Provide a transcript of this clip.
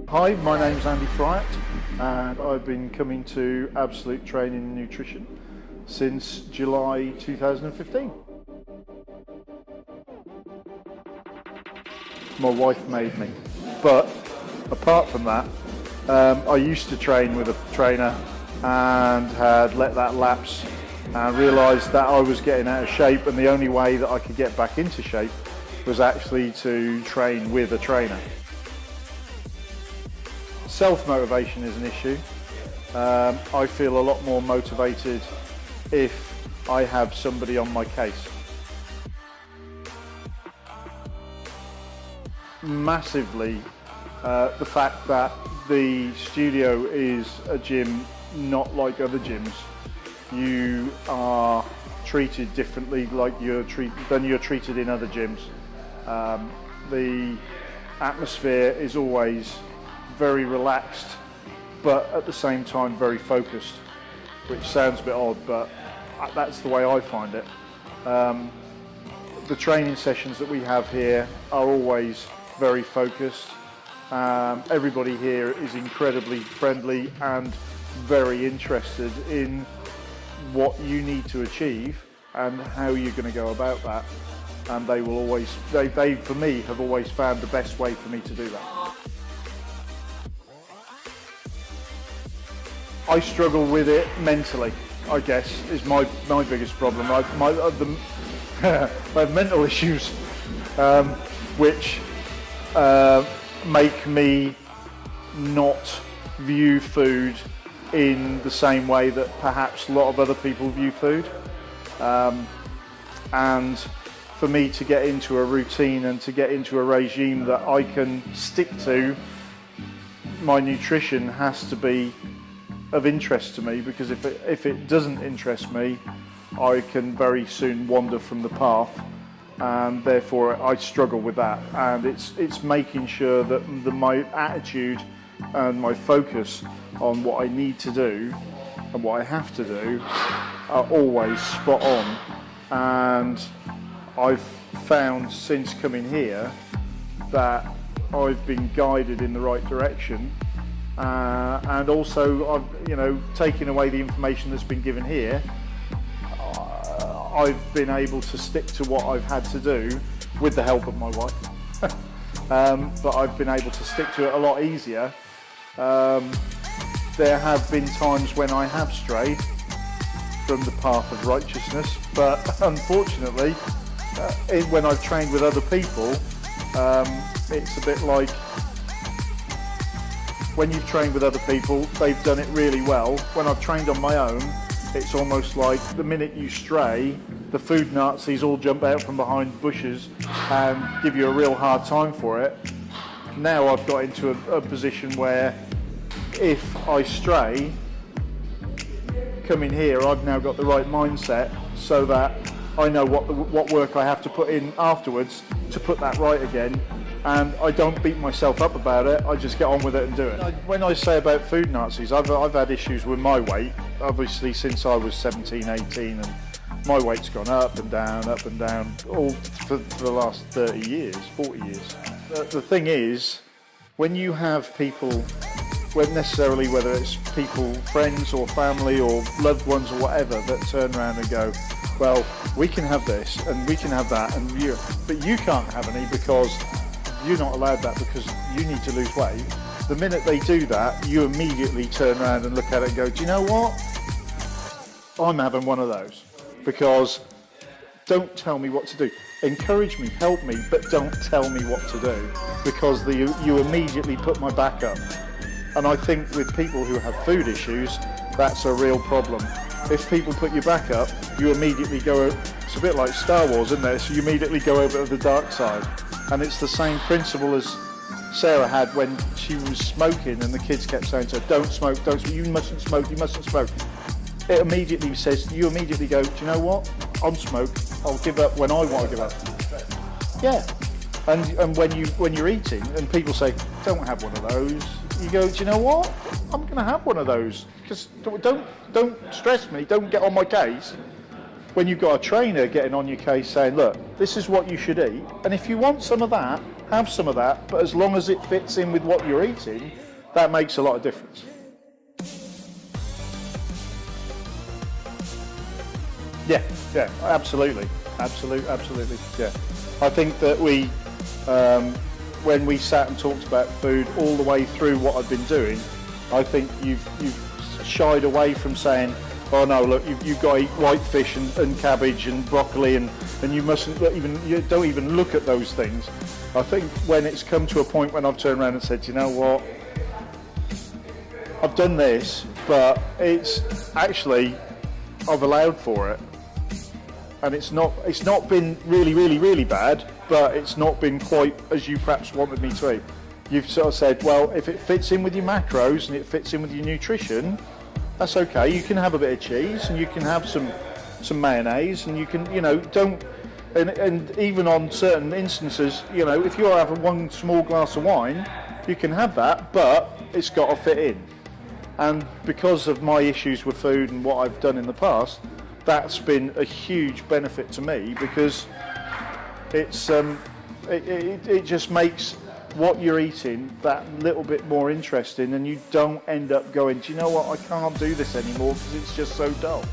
Hi, my name's Andy Fryatt and I've been coming to Absolute Training and Nutrition since July 2015. My wife made me, but apart from that, I used to train with a trainer and had let that lapse and realised that I was getting out of shape, and the only way that I could get back into shape was actually to train with a trainer. Self-motivation is an issue. I feel a lot more motivated if I have somebody on my case. Massively, the fact that the studio is a gym not like other gyms. You are treated differently than you're treated in other gyms. The atmosphere is always very relaxed, but at the same time very focused, which sounds a bit odd, but that's the way I find it. The training sessions that we have here are always very focused. Everybody here is incredibly friendly and very interested in what you need to achieve and how you're going to go about that. And they will always, they for me have always found the best way for me to do that. I struggle with it mentally, I guess, is my biggest problem. I have mental issues which make me not view food in the same way that perhaps a lot of other people view food. And for me to get into a routine and to get into a regime that I can stick to, my nutrition has to be of interest to me, because if it doesn't interest me, I can very soon wander from the path, and therefore I struggle with that. And it's making sure that my attitude and my focus on what I need to do and what I have to do are always spot on. And I've found since coming here that I've been guided in the right direction, and also I've taken away the information that's been given here. I've been able to stick to what I've had to do with the help of my wife, but I've been able to stick to it a lot easier. There have been times when I have strayed from the path of righteousness, but unfortunately, when I've trained with other people, it's a bit like when you've trained with other people, they've done it really well. When I've trained on my own, it's almost like the minute you stray, the food Nazis all jump out from behind bushes and give you a real hard time for it. Now I've got into a position where if I stray, coming here, I've now got the right mindset so that I know what work I have to put in afterwards to put that right again, and I don't beat myself up about it. I just get on with it and do it. When I say about food Nazis, I've had issues with my weight, obviously since I was 17, 18, and my weight's gone up and down, all for the last 30 years, 40 years. The thing is, when you have people, whether it's people, friends or family or loved ones or whatever, that turn around and go, well, we can have this and we can have that, but you can't have any because you're not allowed that because you need to lose weight. The minute they do that, you immediately turn around and look at it and go, do you know what? I'm having one of those, because don't tell me what to do. Encourage me, help me, but don't tell me what to do, because you immediately put my back up. And I think with people who have food issues, that's a real problem. If people put your back up, you immediately go, it's a bit like Star Wars, isn't it? So you immediately go over to the dark side. And it's the same principle as Sarah had when she was smoking and the kids kept saying to her, don't smoke, you mustn't smoke, you mustn't smoke. It immediately says, you immediately go, do you know what? I'll smoke, I'll give up when I want to give up. Yeah. And when you're eating and people say, don't have one of those, you go, do you know what? I'm going to have one of those. Because don't stress me, don't get on my case. When you've got a trainer getting on your case saying, look, this is what you should eat, and if you want some of that, have some of that, but as long as it fits in with what you're eating, that makes a lot of difference. Yeah, absolutely, yeah. I think that we, when we sat and talked about food all the way through what I've been doing, I think you've shied away from saying, oh no, look, you've got to eat white fish and cabbage and broccoli and you mustn't you don't even look at those things. I think when it's come to a point when I've turned around and said, you know what, I've done this, but it's actually, I've allowed for it. And it's not been really bad, but it's not been quite as you perhaps wanted me to eat. You've sort of said, well, if it fits in with your macros and it fits in with your nutrition, that's okay. You can have a bit of cheese and you can have some mayonnaise and you can, and even on certain instances, if you're having one small glass of wine, you can have that, but it's got to fit in. And because of my issues with food and what I've done in the past, that's been a huge benefit to me, because it's it just makes what you're eating that little bit more interesting, and you don't end up going, do you know what, I can't do this anymore because it's just so dull.